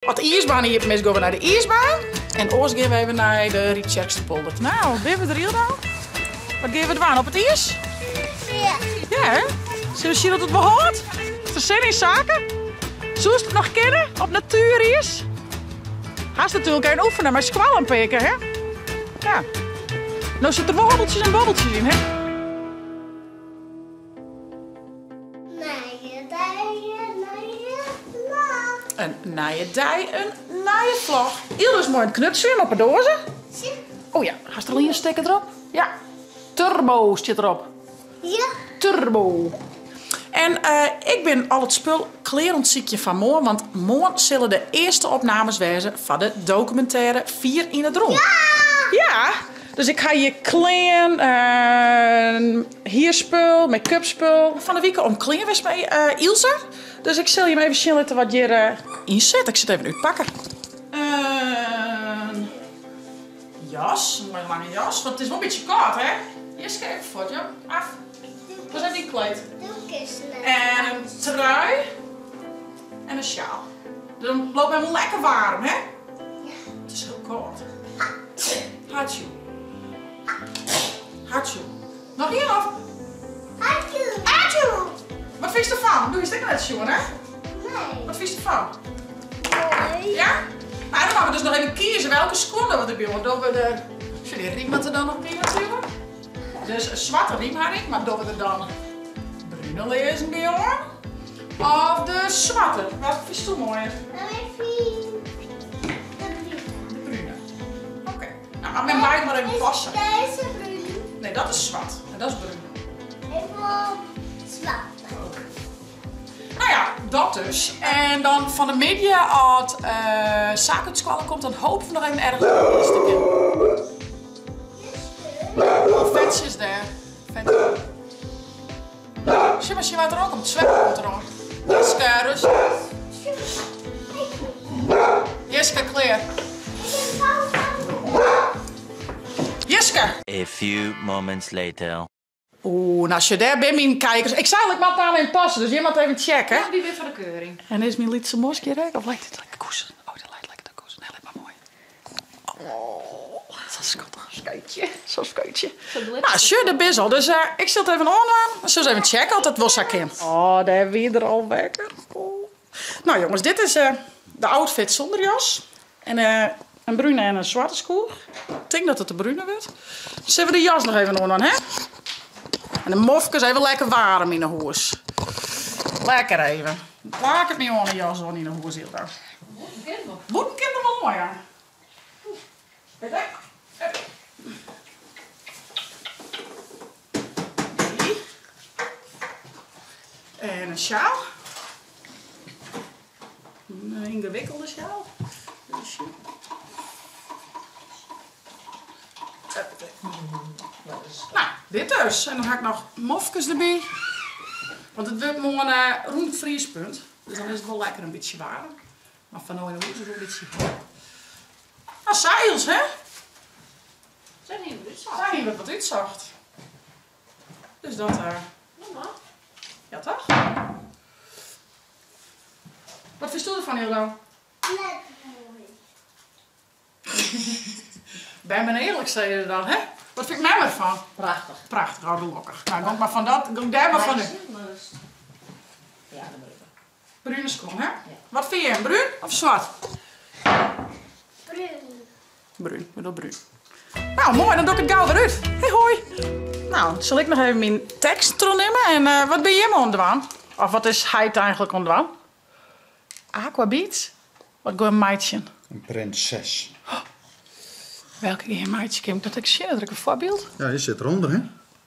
Op de ijsbaan hier gaan we naar de ijsbaan. En oors gaan we even naar de Rietjerksterpolder. Nou, ben we er hier dan? Wat gaan we doen? Op het ijs? Ja. Ja, hè? Zullen we zien dat het behoort? Is er zin in zaken? Zullen we het nog kennen? Op natuurijs? Haast natuurlijk een oefenen, maar squallen pikken, hè? Ja. Nou zitten er wobbeltjes en bobbeltjes in, hè? Een naaie dij, een naaie vlog. Ieders mooi een knutsen op een dozen. Oh ja, gaat er al hier een stekker erop? Ja. Turbo zit erop. Ja. Turbo. En ik ben al het spul klerend ziekje van morgen, want morgen zullen de eerste opnames wezen van de documentaire 4 in het Rond. Ja! Ja, dus ik ga je kleen, hier spul, make-up spul. Van de week om kleen was bij Ilse. Dus ik zal je hem even zien wat je inzet. Ik zit even uitpakken. Jas, een mooie lange jas. Want het is wel een beetje koud, hè? Eerst even voor je. Af. Dat is die kleed. En een trui. En een sjaal. Dan loopt mij wel lekker warm, hè? Ja. Het is heel koud. Hartje. Hartje. Nog hier of? Hartje. Wat vind je ervan? Doe je stekker net jongen, hè? Nee. Wat vind je ervan? Mooi. Ja? Nou, dan gaan we dus nog even kiezen welke schoenen we erbij doen. Doen we de... Vind je riem er dan nog bij natuurlijk? Dus een zwarte riemharing, maar doen we er dan bruine lezen bij hoor? Of de zwarte? Welke vind je mooier? De bruine. Oké. Nou, maar met beide maar even passen. Deze bruin. Nee, dat is zwart. En dat is bruin. Even zwart. Nou ja, dat dus. En dan van de media als zakenschallen komt, dan hopen we nog even ergens een stukje. Oh, Vets is daar. Zie maar, zie wat er ook komt. Zwemmen komt er ook. Jeske, rustig. Jeske, kleer. Jeske! A few moments later. Oeh, nou als je daar bent, mijn kijkers. Ik zou eigenlijk maar aan passen, dus je moet even checken. Ja, die weer van de keuring. En is mijn liedse mosje rek? Of lijkt het lekker koesen? Oh, dat lijkt lekker koesen. Nee, lijkt maar mooi. Oh, zo'n schattig skeutje. Zo'n skeutje. Nou, sure, de bizzle. Dus ik zet even aan. Dan zullen we even checken of het wel zo kind. Oh, daar hebben we er al lekker. Oh. Nou jongens, dit is de outfit zonder jas. En een bruine en een zwarte schoen. Ik denk dat het de bruine wordt. Dus zetten we de jas nog even aan, hè? En de mofkes even lekker warm in de hoes. Lekker even. Laat ik het niet aan de jas aan in de hoes hier dan. Boeten kind er wel mooi aan. Weet je? Die. En een sjaal. Een ingewikkelde sjaal. Nou, dit dus. En dan ga ik nog mofkes erbij. Want het wordt morgen rond vriespunt. Dus dan is het wel lekker een beetje warm. Maar van nou in de hoek is het een beetje warm. Nou, zeils, hè? Zijn hier weer zo. Zijn hier wat uitzacht. Dus dat ja, toch? Wat vind je ervan, Hildo? Net mooi. Ben me eerlijk, zei je dan, hè? Wat vind ik mij ervan? Prachtig. Prachtig, oude lokkig. Nou, kom maar van dat, kom daar maar van nu. Ja, dat moet ik. Bruine schoen, hè? Wat vind je, bruin of zwart? Bruin. Bruin, ik bedoel bruin. Nou, mooi, dan doe ik het gauw weer uit. Hey, hoi. Nou, zal ik nog even mijn tekst nemen en wat ben je aan het doen? Of wat is hij eigenlijk aan het doen? Aquabeats? Wat gaat een meidje? Een prinses. Welke meidje kan ik dat ik zien? Dat ik een voorbeeld? Ja, je zit eronder, hè?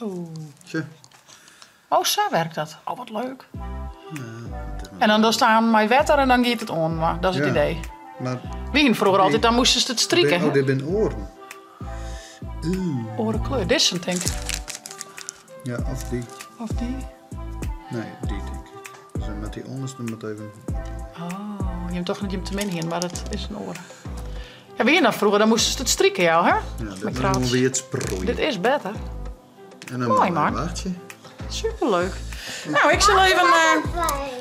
Oeh. Tje. Oh, zo werkt dat. Oh, wat leuk. En dan staan mijn wetter en dan gaat het on. Maar dat is het Ja. idee. Maar Wie ging vroeger altijd, dan moesten ze het strikken. oh, dit zijn oren. Orenkleur, dit is een denk ik. Ja, of die. Of die. Nee, die denk ik. Dus met die onderste moet even... Oh, je hebt toch niet te min hier, maar dat is een oren. Ja, wie dan vroeger, dan moesten ze het strikken, jou, hè? Ja, Met dit kraats. doen we weer het sproeien. Dit is beter. En dan Mooi, maar een man. wachtje. Superleuk. Nou, ik zal even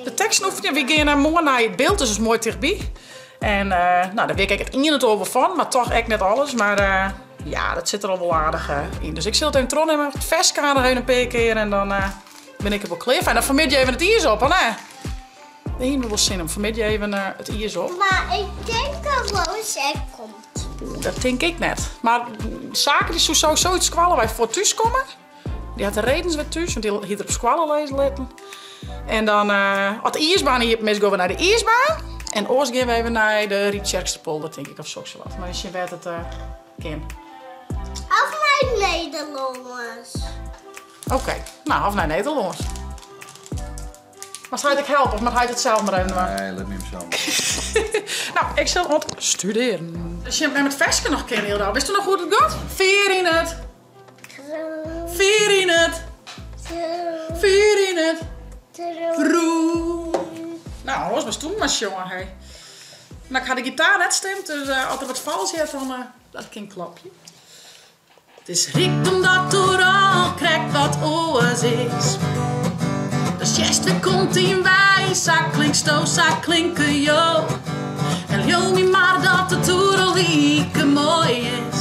de tekst oefenen. We gaan morgen naar het beeld, dus is mooi dichtbij. En nou, daar weet ik het in het over van, maar toch echt net alles. Maar ja, dat zit er al wel aardig in. Dus ik zal het even terugnemen, het vestkader heen een paar keer en dan ben ik er wel klaar. En dan vermid je even het ijs op, hè? Dan hebben we wel zin om vermid je even het ijs op. Maar ik denk dat Lois er komt. Dat denk ik net. Maar zaken die zo zoiets squallen wij voor thuis komen. Die had de redens weer thuis, want die had op squallen lezen letten. En dan, als de ijsbaan hier mis, gaan we naar de ijsbaan. En oors gaan we even naar de Rietjerksterpolder, denk ik, of zo wat. Maar als je weet het ken. Af naar Nederlanders. Oké, nou, of naar Nederlands. Maar zou ik helpen of mag hij het zelf maar even doen? Nee, laat me hem zelf. Nou, ik zal wat studeren. Als je met het vestje nog kent, Hilda, wist je nog hoe het gaat? Veer in het. Veer in het. Veer in het. Vroeg. Nou, dat was mijn stoel, maar jongen. Hey. Nou, ik had de gitaar net stemt, dus als er wat vals zit, dan dat kan klapje. Het is riekt omdat er al krijgt wat oors is. Dus juist weer komt in wij, zak klinkt sto, zak klinken jo. En heel me maar dat de toer al lieke mooi is.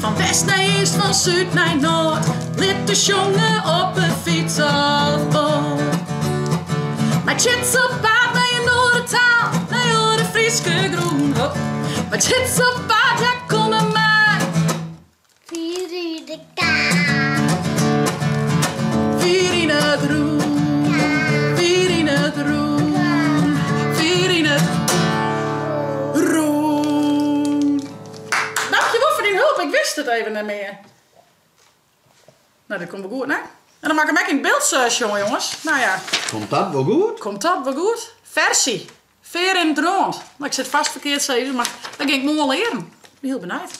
Van west naar east, van zuid naar noord, lit de jongen op een fiets al vol. Maar chits op paard naar je noordentaal, naar je Frieske groen. Maar chits op paard, ja kom er maar. Vier in de kaart. Vier in het roem, vier in het roem, vier in het roem. Dankjewel voor die hulp, ik wist het even niet meer. Nou, dat komt wel goed, hè? En dan maak ik hem in beeld, jongens. Nou ja. Komt dat wel goed? Komt dat wel goed? Versie. Veer in het rond. Nou, ik zit vast verkeerd zeggen, maar dat ging ik mooi leren. Ik ben heel benieuwd.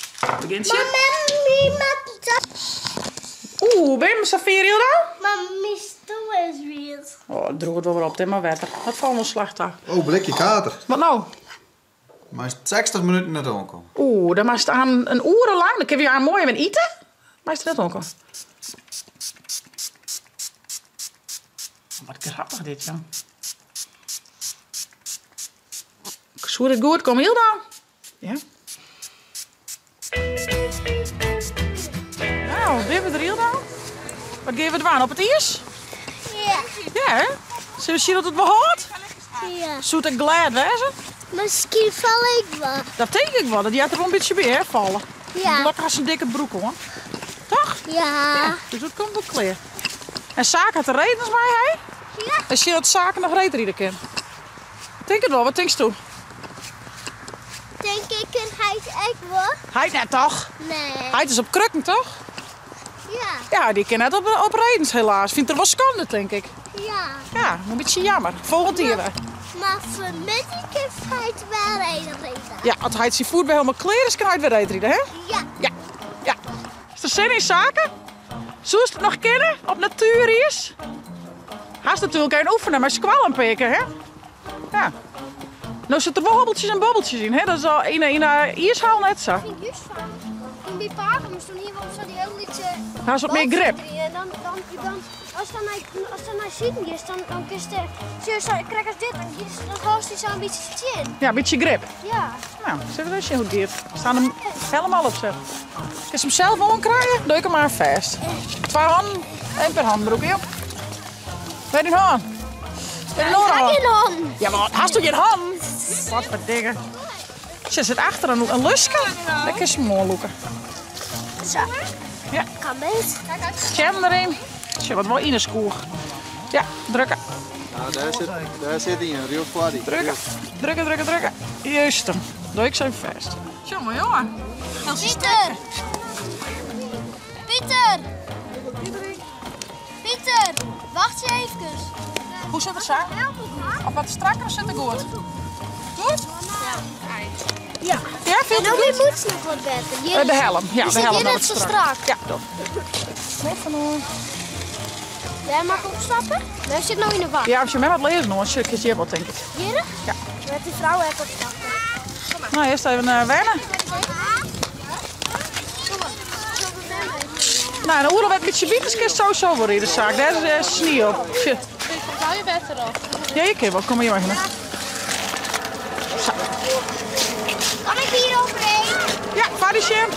Begint je? Mami, maakt dat. Oeh, ben je met Safiri dan? Mami, stoel is weer. Oh, droeg het wel weer op, dit maar wetter. Wat valt een slagdag. Oh, blikje kater. Wat nou? Maar is het 60 minuten net aankomen. Oeh, dan mag je aan een uren lang. Dan kun je aan mooi even eten. Maar is dat ook al? Wat grappig dit, joh. Zo het goed, kom heel dan. Ja. Nou, weer we er heel dan. Wat geven we het aan op het ijs? Ja. Ja, hè? Zullen we zien dat het behoort? Ja. Zoet en glad wezen? Misschien val ik wel. Dat denk ik wel. Die had er wel een beetje bij vallen. Ja. Lekker als een dikke broek, hoor. Toch? Ja. Dus dat komt wel clear. En Saak had de redens bij, hè? Ja. Als je dat Saak nog reed kan. Denk het wel, wat denkst je? Denk ik een heid echt wel? Hij net toch? Nee. Hij is op krukken, toch? Ja. Ja, die kan net op redens helaas. Vindt er wel schande, denk ik. Ja. Ja, een beetje jammer. Volgend jaar weer. Maar voor mij kan hij wel reden. Ja, als hij zijn voet bij helemaal clear is, kan hij het weer rijden, hè? Ja. Ja. Ja. Is er zin in zaken? Zo is het nog kennen? Op natuur is? Hij is natuurlijk geen oefenen, maar squallen pikken, hè? Ja. Nou zitten er wel hobbeltjes en bobbeltjes in, hè? Dat is al in ijshaal net zo. Ik juist van. In die paarden moest toen hier wel zo die heel liedje. Hij is wat meer grip. En dan als dan naar zitten is, dan kun je zo krijg als dit, dan hoogst hij zo een beetje zin. Ja, een beetje grip. Ja. Nou, zullen we eens zien hoe het gaat. We staan hem helemaal op zich. Kun je hem zelf omkrijgen? Doe ik hem maar vast. 2 handen, 1 per handbroek, joh. Weet je hand? Weet je nog hand? Ja, maar hast je geen hand? Wat voor dingen. Ze zit achter een lusje. Lekker is mooi loeken. Zo. Ja. Kan beet. Jam erin. Tja, wat wel in de skoer. Ja, drukken. Nou, daar zit hij in, real fladdy. Drukken. Drukken, drukken, drukken. Juist hem. Doe ik zo even vast. Jongen, jongen. Pieter! Pieter! Pieter! Wacht je even. Hoe zit het zo? Of wat strakker of zit het goed? Goed? Ja. Ja, veel En te dan goed. moet nog wat beter. De helm. Ja, de helm. Hier dat net is zo strak. strak. Ja, dat. Even hoor. Jij mag opstappen? Wij zitten nou in de wacht. Ja, als je mij wat lezen hoor, stukjes hier wat denk ik. Hier? Ja. Met die vrouw heb opstappen. Nou, eerst even wennen. Nou, de oerel met beetje bietjes kist sowieso worden in de zaak. Daar is sneeuw op. Shit. Hou je bed erop. Ja, je kan wel. Kom maar jongen. Zo. Kan ik hier overheen? Ja, vaar die Jim.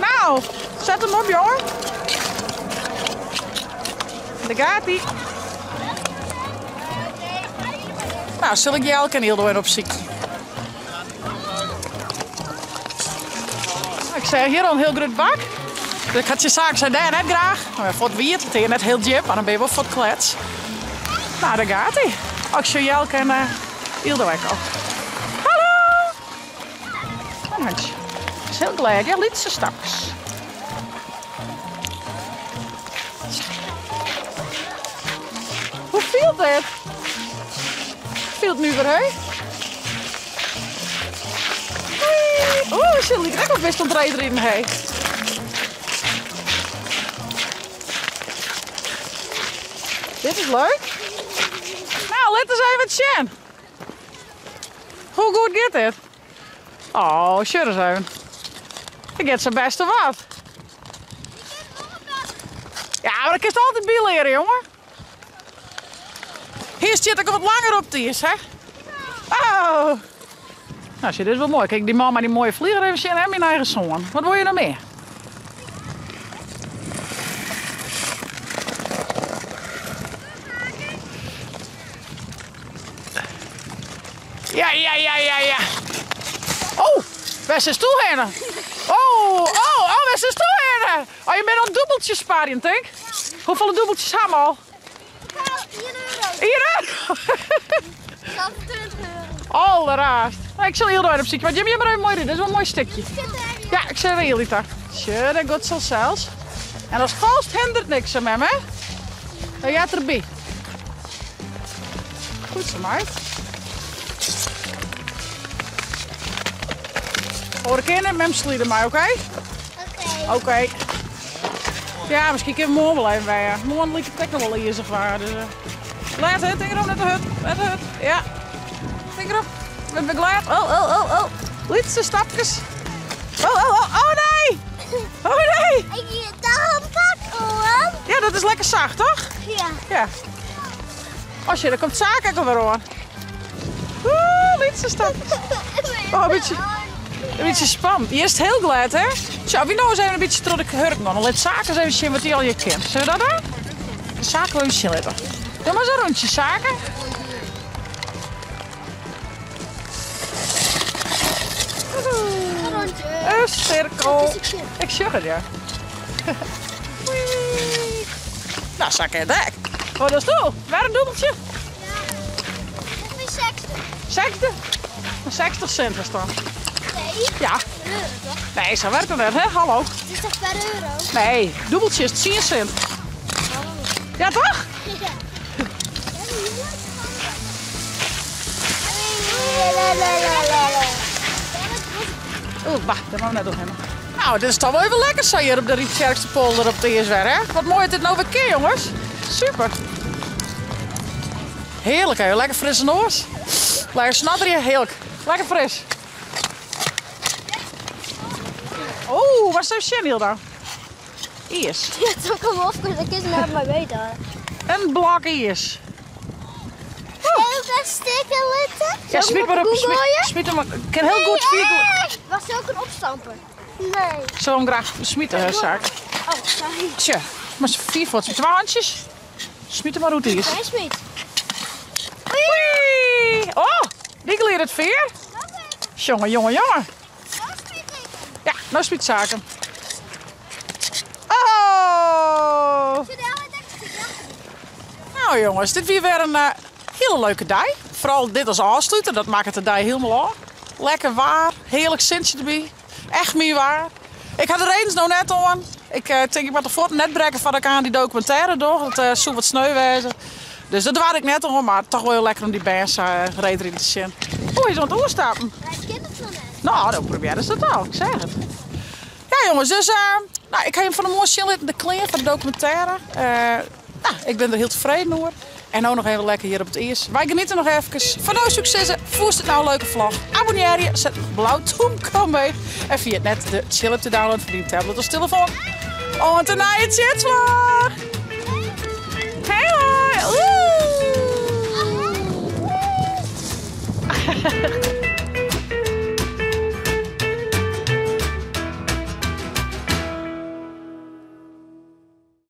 Nou, zet hem op, jongen. Daar gaat hij. Nou, zul ik Jelke en Hildo in op ziekje. Ik zei hier al een heel groot bak. Dus ik had je zaak zei daar net graag. Maar voor het wierd, het is net heel jip, maar dan ben je wel voor het klets. Nou, daar gaat hij. Ook zo Jelke en Hildo ook al. Hallo! En Hansje. Is heel glad, ja, liet ze stapjes. Hoe viel dit? Viel het nu weer, hè? Oeh, ze ligt echt wel best aan het rijden erin, hè? Dit is leuk. Nou, let eens even zien. Hoe goed gaat dit? Oh, sure eens even. Ik get zijn beste wat. Ja, maar ik kan het altijd bij leren, jongen. Hier zit ik wat langer op die is, hè? Oh! Nou, zie, dit is wel mooi. Kijk, die man met die mooie vlieger even zien en mijn eigen zoon. Wat wil je nou meer? Ja. Oh, waar is de stoel heen? Oh, waar is de stoel heen? Oh, je bent al dubbeltjes sparen, denk ik. Hoeveel dubbeltjes hebben we al? 1 €1? Dat is 20 €. Alleraast. Nou, ik zal heel door op ziekje, want Jimmy, maar even mooi. Dit is wel een mooi stukje. Ja, ik zeg heel iets. Tja, dat gaat zo zelfs. En als vast hindert niks aan hem, hè? Dan gaat erbij. Goed zo, meid. Hoor ik in en met hem slieden mij, oké? Oké. Ja, misschien kunnen we morgen wel even bij. Morgen ligt het nog wel hier, zeg maar. Dus, laat het, denk erop, net de hut. Net de hut. Ja. Denk erop. Ik ben glad. Oh. Lietse stapjes. Oh nee! Oh nee! Ik hier daar een pak, hoor. Ja, dat is lekker zacht, toch? Ja. Als je, er komt zaken weer hoor. Lietse stapjes. Oh, een beetje spannend. Hier is het heel glad, hè? Zo, wie nou eens even een beetje terug de hurk, man. Dan laat zaken even zien wat hij al je kent. Zullen we dat doen? Zaken we even zien laten. Doe maar zo'n rondje zaken. Een cirkel. Ik zeg het, ja. Nou, zak je dek. Oh, dat is toe. Waar een dubbeltje? Dat is 60. 60? 60 cent was dat. Nee. Ja. €1 toch? Nee, zo werkt het net, hè? Hallo. Het is toch per euro? Nee, dubbeltje is 10 cent. Ja, toch? Ja. Oeh, wacht, dat gaan we net doen. Nou, dit is toch wel even lekker zo hier op de Rietkerkse polder op de Eerswer, hè? Wat mooi is dit nou weer keer, jongens. Super. Heerlijk, hè? Lekker frisse noors. Lekker snadderen, heerlijk. Lekker fris. Oeh, waar is de Chanel dan? Iers. Ja, toch kom op, dat is naar mij weten. Een blok iers. Heel dat stikken litten? Ja, smiet maar op. Smiet hem. Ik kan heel goed vieren. Was er ook een opstamper? Nee. Ik zou hem graag smieten, zaak. Oh, sorry. Tja, maar 4 voor 2 handjes. Smiet hem maar hoe het is. Hij smiet. Oei! Oh, die gleed het veer. Jongen. Ja, nou smiet zaken. Oh! Nou jongens, dit weer een hele leuke dag. Vooral dit als afsluiter, dat maakt het de dag helemaal af. Lekker waar, heerlijk zintje erbij. Echt meer waar. Ik had er eens nog net aan. Ik denk ik moet de foto net breken van ik aan die documentaire door. Het zou wat sneu wezen. Dus dat wou ik net al, maar toch wel heel lekker om die bands reden in te zien. Oeh, je zou het oorstappen. Nou, dan proberen ze dat al, ik zeg het. Ja jongens, dus nou, ik heb hem van de mooie zien de kleren van de documentaire. Nou, ik ben er heel tevreden over. En ook nog even lekker hier op het eerst. Wij genieten nog even. Van nou successen. Voest het nou een leuke vlog. Abonneer je. Zet een blauw toemkam mee. En via het net de chill te downloaden voor die tablet of telefoon. En ten na je chitsvlog. Hey hoi.